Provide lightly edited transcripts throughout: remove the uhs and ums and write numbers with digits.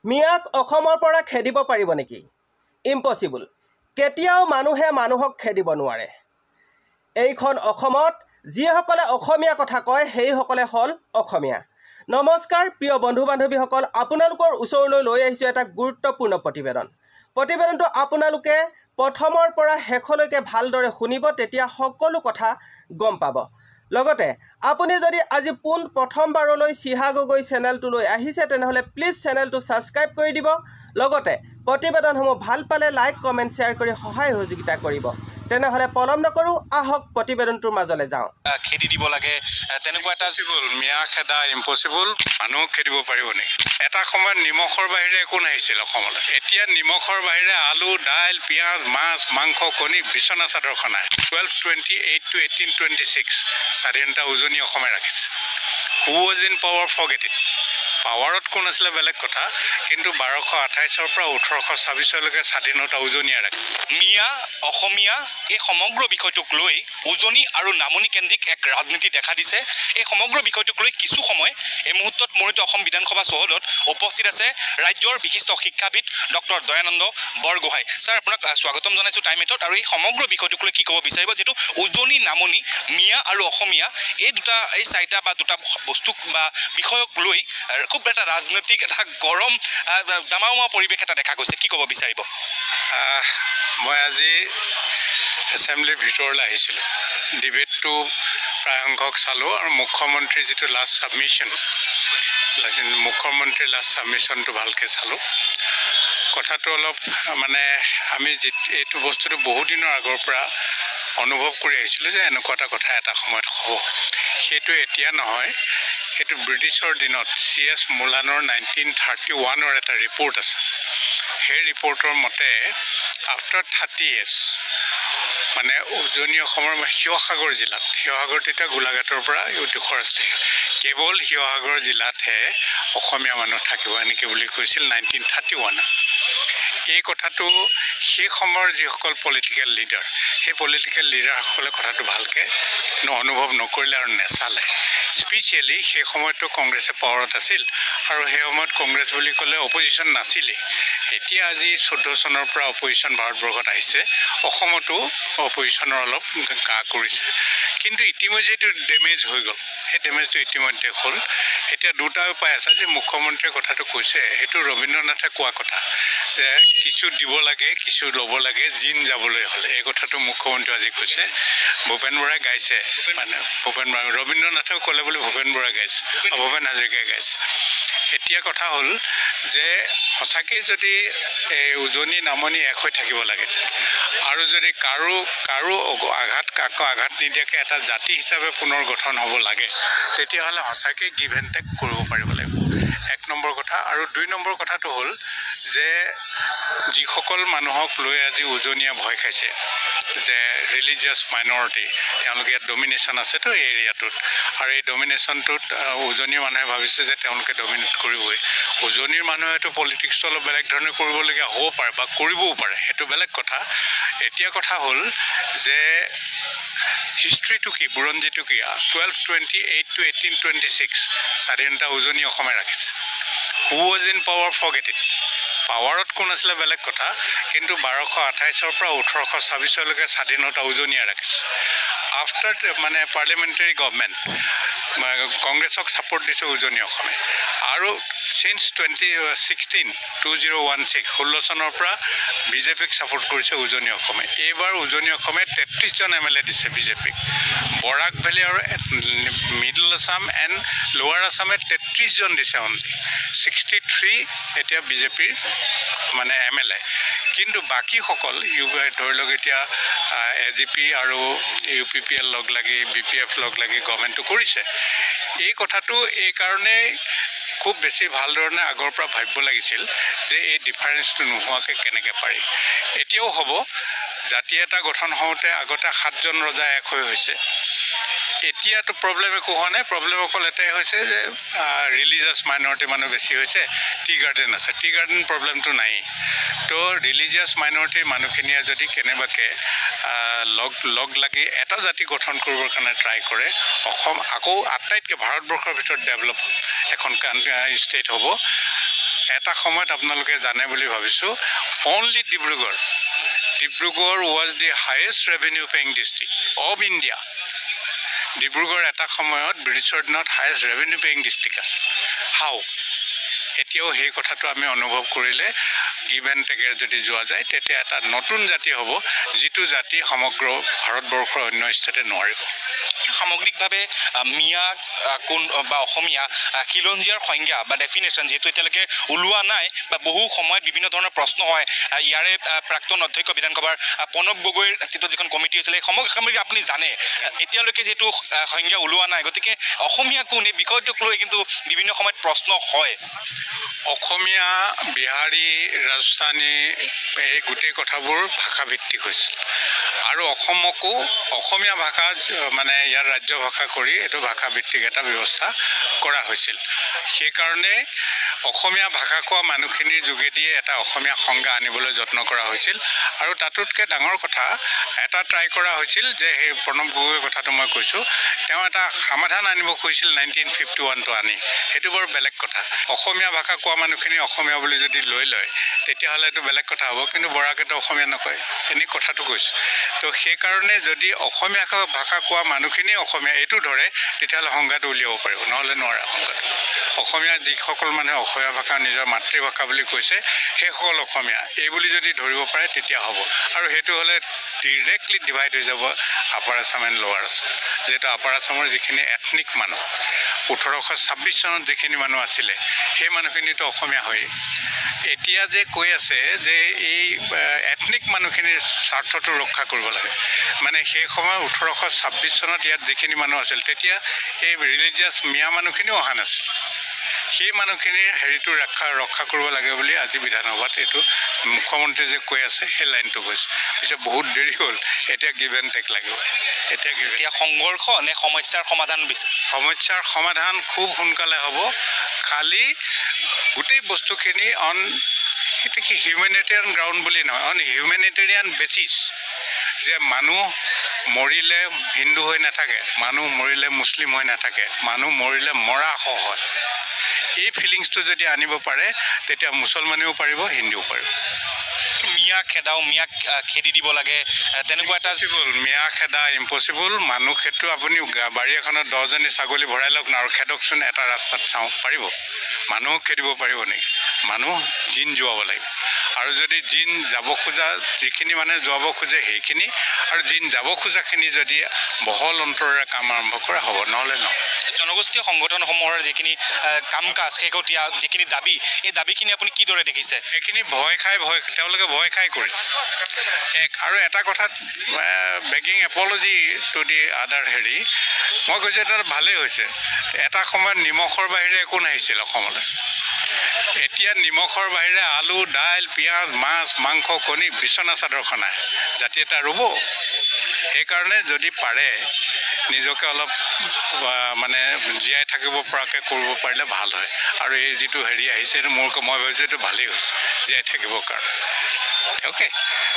মিয়াক অসমৰ পৰা খেদিব পাৰিব নেকি? ইম্পচিবল। কেতিয়াও মানুহে মানুহক খেদিব নোৱাৰে। এইখন অসমত যিসকলে অসমীয়া কথা কয় সেইসকলে হ'ল অসমীয়া। নমস্কাৰ প্ৰিয় বন্ধু বান্ধৱীসকল, আপোনালোকৰ ওচৰলৈ লৈ আহিছোঁ এটা গুৰুত্বপূৰ্ণ প্ৰতিবেদন। প্ৰতিবেদনটো আপোনালোকে প্ৰথমৰ পৰা শেষলৈকে ভালদৰে শুনিব, তেতিয়া সকলো কথা গম পাব। লগতে আপুনি যদি আজি প্ৰথমবাৰলৈ চিহা গগৈ চেনেলটোলৈ আহিছে তেনেহ'লে প্লিজ চেনেলটো ছাবস্ক্ৰাইব কৰি দিব। লগতে প্ৰতিবেদনসমূহ ভাল পালে লাইক কমেণ্ট শ্বেয়াৰ কৰি সহায় সহযোগিতা কৰিব। তেনেহ'লে পলম নকৰোঁ, আহক প্ৰতিবেদনটোৰ মাজলৈ যাওঁ। খেদি দিব লাগে তেনেকুৱা এটা মিয়া খেদা ইম্পচিবল। মানুহ খেদিব পাৰিব নেকি? এটা সময়ত নিমখৰ বাহিৰে একো নাহিছিল অসমলৈ। এতিয়া নিমখৰ বাহিৰে আলু, দাইল, পিঁয়াজ, মাছ, মাংস, কণী, বিচনা চাদৰ খনাই 1228 to 1826 স্বাধীনতা উজনি অসমে ৰাখিছে। Who was in power forget it. পাৱাৰত কোন আছিলে বেলেগ কথা, কিন্তু 1228 পৰা 1826লৈকে স্বাধীনতা উজনিয়ে ৰাখে। মিয়া অসমীয়া এই সমগ্ৰ বিষয়টোক লৈ উজনি আৰু নামনি কেন্দ্ৰিক এক ৰাজনীতি দেখা দিছে। এই সমগ্ৰ বিষয়টোক লৈ কিছু সময় এই মুহূৰ্তত মুহূৰ্ত অসম বিধানসভা চৌহদত উপস্থিত আছে ৰাজ্যৰ বিশিষ্ট শিক্ষাবিদ ডক্টৰ দয়ানন্দ বৰগোহাঁই। ছাৰ, আপোনাক স্বাগতম জনাইছোঁ টাইম এইটত। আৰু এই সমগ্ৰ বিষয়টোক লৈ কি ক'ব বিচাৰিব, যিহেতু উজনি নামনি মিয়া আৰু অসমীয়া এই চাৰিটা বা দুটা বস্তুক বা বিষয়ক লৈ খুব এটা ৰাজনৈতিক এটা গৰম দামাউমা পৰিৱেশ এটা দেখা গৈছে, কি ক'ব বিচাৰিব? মই আজি এছেম্বলিৰ ভিতৰলৈ আহিছিলোঁ। ডিবেটটো প্ৰায় সংখ্যক চালোঁ আৰু মুখ্যমন্ত্ৰীৰ যিটো লাষ্ট ছাবমিশ্যনটো ভালকৈ চালোঁ। কথাটো অলপ আমি এইটো বস্তুটো বহুদিনৰ আগৰ পৰা অনুভৱ কৰি আহিছিলোঁ যে এনেকুৱা এটা কথা এটা সময়ত হ'ব। সেইটো এতিয়া নহয়, সেইটো ব্ৰিটিছৰ দিনত C.S. মোলানৰ 1931 এটা ৰিপৰ্ট আছে। সেই ৰিপৰ্টৰ মতে আফটাৰ 30 years উজনি অসমৰ শিৱসাগৰ তেতিয়া গোলাঘাটৰ পৰা উদ্যোগৰ আছিলে, কেৱল শিৱসাগৰ জিলাতহে অসমীয়া মানুহ থাকিব এনেকৈ বুলি কৈছিল 1931। এই কথাটো সেই সময়ৰ যিসকল পলিটিকেল লিডাৰ, সেই পলিটিকেল লিডাৰসকলে কথাটো ভালকৈ অনুভৱ নকৰিলে আৰু নেচালে। স্পেচিয়েলি সেই সময়ততো কংগ্ৰেছে পাৱাৰত আছিল আৰু সেই সময়ত কংগ্ৰেছ বুলি ক'লে অপজিশ্যন নাছিলেই। এতিয়া আজি 14 চনৰ পৰা অপজিশ্যন ভাৰতবৰ্ষত আহিছে, অসমতো অপজিশ্যনৰ অলপ গা কৰিছে, কিন্তু ইতিমধ্যে এইটো ডেমেজ হৈ গ'ল। সেই ডেমেজটো ইতিমধ্যে হ'ল। এতিয়া দুটা উপায় আছে যে মুখ্যমন্ত্ৰীয়ে কথাটো কৈছে, সেইটো ৰবীন্দ্ৰনাথে কোৱা কথা যে কিছু দিব লাগে, কিছু ল'ব লাগে, জিন যাবলৈ হ'লে। এই কথাটো মুখ্যমন্ত্ৰী আজি কৈছে। ভূপেন বৰাই গাইছে, ৰবীন্দ্ৰনাথেও ক'লে বুলি ভূপেন বৰাই গাইছে, ভূপেন হাজৰিকাই গাইছে। এতিয়া কথা হ'ল যে সঁচাকৈ যদি এই উজনি নামনি এক হৈ থাকিব লাগে আৰু যদি কাৰো আঘাত নিদিয়াকৈ এটা জাতি হিচাপে পুনৰ গঠন হ'ব লাগে, তেতিয়াহ'লে সঁচাকৈ গিভ এণ্ড টেক কৰিব পাৰিব লাগিব, 1 নম্বৰ কথা। আৰু 2 নম্বৰ কথাটো হ'ল যে যিসকল মানুহক লৈ আজি উজনিয়ে ভয় খাইছে যে ৰিলিজিয়াছ মাইনৰিটি, তেওঁলোকে ইয়াত ডমিনেশ্যন আছেতো এই এৰিয়াটোত, আৰু এই ডমিনেশ্যনটোত উজনিৰ মানুহে ভাবিছে যে তেওঁলোকে ডমিনেট কৰিবই। উজনিৰ মানুহেতো পলিটিক্সটো অলপ বেলেগ ধৰণে কৰিবলগীয়া হ'ব পাৰে বা কৰিবও পাৰে, সেইটো বেলেগ কথা। এতিয়া কথা হ'ল যে হিষ্ট্ৰীটো কি, বুৰঞ্জীটো কি? 1228 to 1826 স্বাধীনতা উজনি অসমে ৰাখিছে। Who was in power forget it. পাৱাৰত কোন আছিলে বেলেগ কথা, কিন্তু 1228 পৰা 1826লৈকে স্বাধীনতা উজনিয়ে ৰাখিছে। আফটাৰ পাৰ্লিয়ামেণ্টাৰী গভৰ্ণমেণ্ট কংগ্ৰেছক ছাপোৰ্ট দিছে উজনি অসমে, আৰু চিন্স 2016 চনৰ পৰা বিজেপিক ছাপোৰ্ট কৰিছে উজনি অসমে। এইবাৰ উজনি অসমে 33জন MLA দিছে বিজেপিক। বৰাক ভেলী আৰু মিডল আছাম এণ্ড লোৱাৰ আছামে 33জন দিছে অনলি, 63 এতিয়া বিজেপিৰ MLA। কিন্তু বাকীসকল ধৰি লওক এতিয়া AGP আৰু UPPL লগ লাগি BPF লগ লাগি গভৰ্ণমেণ্টটো কৰিছে। এই কথাটো এইকাৰণেই খুব বেছি ভাল ধৰণে আগৰ পৰা ভাবিব লাগিছিল যে এই ডিফাৰেঞ্চটো নোহোৱাকৈ কেনেকৈ পাৰি। এতিয়াও হ'ব, জাতি এটা গঠন হওঁতে আগতে 7জন ৰজা এক হৈছে। এতিয়াতো প্ৰব্লেম একো হোৱা নাই, প্ৰব্লেম অকল এটাই হৈছে যে ৰিলিজিয়াছ মাইনৰিটি মানুহ বেছি হৈছে, টি গাৰ্ডেন আছে, টি গাৰ্ডেন প্ৰব্লেমটো নাই। তো ৰিলিজিয়াছ মাইনৰিটিৰ মানুহখিনিয়ে যদি কেনেবাকৈ লগ লাগি এটা জাতি গঠন কৰিবৰ কাৰণে ট্ৰাই কৰে, অসম আকৌ আটাইতকৈ ভাৰতবৰ্ষৰ ভিতৰত ডেভেলপ এখন ষ্টেট হ'ব। এটা সময়ত আপোনালোকে জানে বুলি ভাবিছোঁ only Dibrugarh was the highest revenue paying district of India. Dibrugarh এটা সময়ত ব্ৰিটিছৰ দিনত হায়েষ্ট ৰেভিনিউ পেইং ডিষ্ট্ৰিক্ট আছে। হাউ এতিয়াও সেই কথাটো আমি অনুভৱ কৰিলে গিভ এণ্ড টেকেৰে যদি যোৱা যায় তেতিয়া এটা নতুন জাতি হ'ব, যিটো জাতি সমগ্ৰ ভাৰতবৰ্ষৰ অন্য ষ্টেটে নোৱাৰিব। সামগ্ৰিকভাৱে মিয়া কোন বা অসমীয়া খিলঞ্জীয়াৰ সংজ্ঞা বা ডেফিনেশ্যন যিহেতু এতিয়ালৈকে ওলোৱা নাই বা বহু সময়ত বিভিন্ন ধৰণৰ প্ৰশ্ন হয়, ইয়াৰে প্ৰাক্তন অধ্যক্ষ বিধানসভাৰ প্ৰণৱ গগৈৰ নেতৃত্বত যিখন কমিটি হৈছিলে এই সামগ্ৰিক আপুনি জানে এতিয়ালৈকে যিহেতু সংজ্ঞা ওলোৱা নাই, গতিকে অসমীয়া কোন এই বিষয়টোক লৈ কিন্তু বিভিন্ন সময়ত প্ৰশ্ন হয়। অসমীয়া, বিহাৰী, ৰাজস্থানী এই গোটেই কথাবোৰ ভাষাভিত্তিক হৈছিল আৰু অসমকো অসমীয়া ভাষা মানে ইয়াৰ ৰাজ্য ভাষা কৰি এইটো ভাষাভিত্তিক এটা ব্যৱস্থা কৰা হৈছিল। সেইকাৰণে অসমীয়া ভাষা কোৱা মানুহখিনিৰ যোগেদিয়ে এটা অসমীয়া সংজ্ঞা আনিবলৈ যত্ন কৰা হৈছিল আৰু তাতোতকৈ ডাঙৰ কথা এটা ট্ৰাই কৰা হৈছিল যে সেই প্ৰণৱ গগৈৰ কথাটো মই কৈছোঁ, তেওঁ এটা সমাধান আনিব খুজিছিল 1951টো আনি, সেইটো বৰ বেলেগ কথা। অসমীয়া ভাষা কোৱা মানুহখিনি অসমীয়া বুলি যদি লৈ লয় তেতিয়াহ'লে এইটো বেলেগ কথা হ'ব, কিন্তু বৰাকেতো অসমীয়া নকয়, এনে কথাটো কৈছোঁ। তো সেইকাৰণে যদি অসমীয়া ভাষা কোৱা মানুহখিনিয়ে অসমীয়া এইটো ধৰে তেতিয়াহ'লে সংজ্ঞাটো উলিয়াব পাৰিব, নহ'লে নোৱাৰে সংজ্ঞাটো। অসমীয়া যিসকল মানুহে অসমীয়া ভাষা নিজৰ মাতৃভাষা বুলি কৈছে সেইসকল অসমীয়া এই বুলি যদি ধৰিব পাৰে তেতিয়া হ'ব। আৰু সেইটো হ'লে ডিৰেক্টলি ডিভাইড হৈ যাব upper Assam and lower Assam. যিহেতু আপাৰ আছামৰ যিখিনি এথনিক মানুহ 1826 চনত যিখিনি মানুহ আছিলে সেই মানুহখিনিতো অসমীয়া হয়। এতিয়া যে কৈ আছে যে এই এথনিক মানুহখিনিৰ স্বাৰ্থটো ৰক্ষা কৰিব লাগে, মানে সেই সময় 1826 চনত ইয়াত যিখিনি মানুহ আছিল তেতিয়া এই ৰিলিজিয়াছ মিয়া মানুহখিনিও অহা নাছিল। সেই মানুহখিনিৰ হেৰিটো ৰক্ষা কৰিব লাগে বুলি আজি বিধানসভাত এইটো মুখ্যমন্ত্ৰী যে কৈ আছে সেই লাইনটো কৈছে। পিছত বহুত দেৰি হ'ল, এতিয়া গিভ এণ্ড টেক লাগিব। এতিয়া সংঘৰ্ষ নে সমস্যাৰ সমাধান বিচাৰে? সমস্যাৰ সমাধান খুব সোনকালে হ'ব, খালি গোটেই বস্তুখিনি অন সেইটো কি হিউমেনিটেৰিয়ান গ্ৰাউণ্ড বুলি নহয়, অন হিউমেনিটেৰিয়ান বেচিছ, যে মানুহ মৰিলে হিন্দু হৈ নাথাকে, মানুহ মৰিলে মুছলিম হৈ নাথাকে, মানুহ মৰিলে মৰা হয়। এই ফিলিংছটো যদি আনিব পাৰে তেতিয়া মুছলমানেও পাৰিব, হিন্দুও পাৰিব। মিয়া খেদাও, মিয়াক খেদি দিব লাগে তেনেকুৱা এটা মিয়া খেদা ইম্পচিবল। মানুহ সেইটো আপুনি বাৰী এখনত 10জনী ছাগলী ভৰাই লওক না আৰু খেদকচোন এটা ৰাস্তাত চাওঁ, পাৰিব? মানুহক খেদিব পাৰিব নেকি? মানুহ জিন যোৱাব লাগিব, আৰু যদি জিন যাব খোজা যিখিনি মানুহে যোৱাব খোজে সেইখিনি, আৰু জিন যাব খোজাখিনি যদি বহল অন্তৰেৰে কাম আৰম্ভ কৰা হ'ব, নহ'লে নহয়। জনগোষ্ঠীয় সংগঠনসমূহৰ যিখিনি কাম কাজ শেহতীয়া যিখিনি দাবী, এই দাবীখিনি আপুনি কিদৰে দেখিছে? এইখিনি তেওঁলোকে ভয় খাই কৰিছে। আৰু এটা কথাত বেগিং এপলজি টু দি আদাৰ হেৰি, মই কৈছোঁ এটা ভালেই হৈছে। এটা সময়ত নিমখৰ বাহিৰে একো নাহিছিল অসমলৈ, এতিয়া নিমখৰ বাহিৰে আলু, দাইল, পিঁয়াজ, মাছ, মাংস, কণী, বিচনা চাদৰখন আহে। জাতি এটা ৰ'ব। সেইকাৰণে যদি পাৰে নিজকে অলপ মানে জীয়াই থাকিব পৰাকৈ কৰিব পাৰিলে ভাল হয়। আৰু এই যিটো হেৰি আহিছে এইটো মই ভাবিছোঁ এইটো ভালেই হৈছে জীয়াই থাকিবৰ কাৰণে। Okay,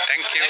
thank U.